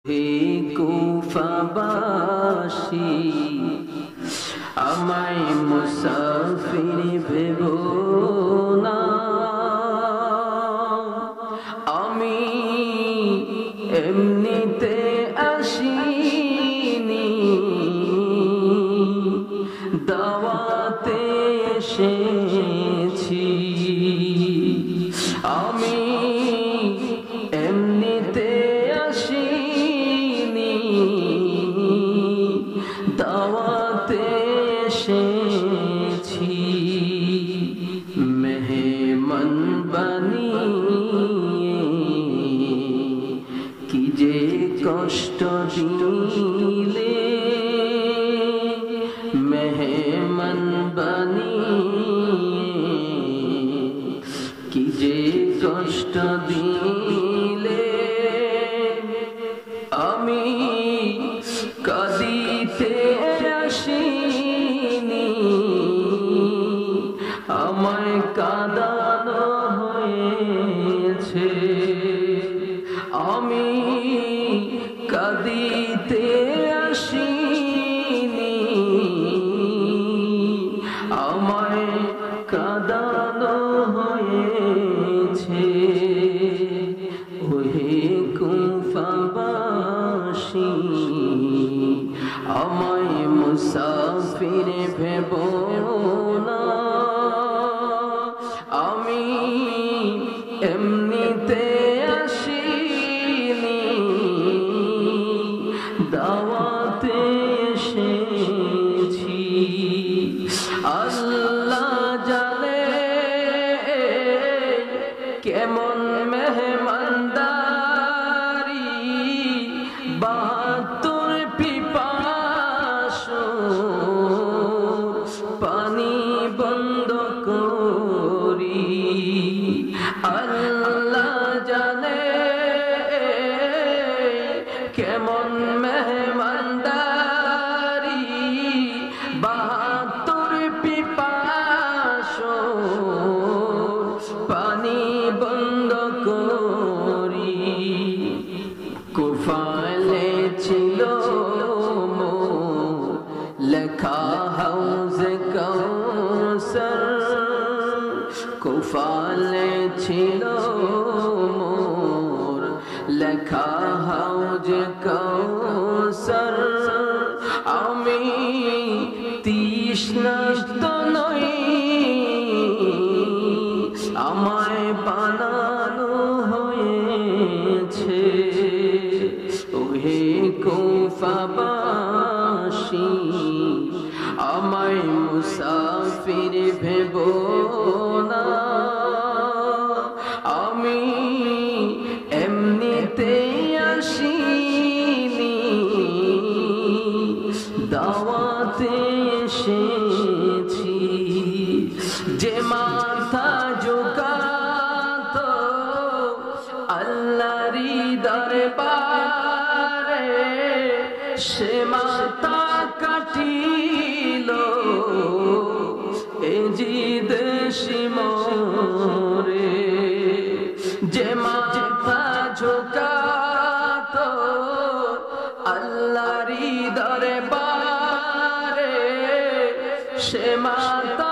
হে কুফাবাসী আমায় মুসাফির ভেবো না, আমি এমনিতে আসিনি, দাওয়াতে এসেছি। আমি এমনিতে আসিনি, দাওয়াতে এসেছি। মেহমান বানিয়ে কি যে কষ্ট দিলে, মেহমান বানিয়ে কি যে কষ্ট দিলে। আমি কাঁদিতে আসিনি, আমায় কাঁদানো হয়েছে। আমি কাঁদিতে আসিনি, আমায় কাঁদানো হয়েছে। ওহে কুফাবাসী আমায় মুসাফির ভেবো না, আমি এমনিতে আসিনি, দাওয়াতে এসেছি। আল্লাহ জানে কেমন মেহমানদারি, ৭২ পিপাসু পানি বন্ধ করি। আল্লাহ জানে কেমন মেহমানদারি, ৭২ পিপাসু পানি বন্ধ করি। কুফালে ছিল লেখা হাউজে কাউসার, কুফালে ছিল মোর লেখা হাউজে কাউসার। আমি তৃষ্ণার্ত নই, আমায় বানানো হয়েছে। ওহে কুফাবাসী আমায় মুসাফির ভেবো না, আমি এমনিতে আসিনি, দাওয়াতে এসেছি। যে মাথা ঝুঁকাতো আল্লাহরই দরবারে, সে মাথা কাটিল এ জিদেশি মোরে। যে মাথা ঝুঁকাতো আল্লাহরই দরবারে, সে মাথা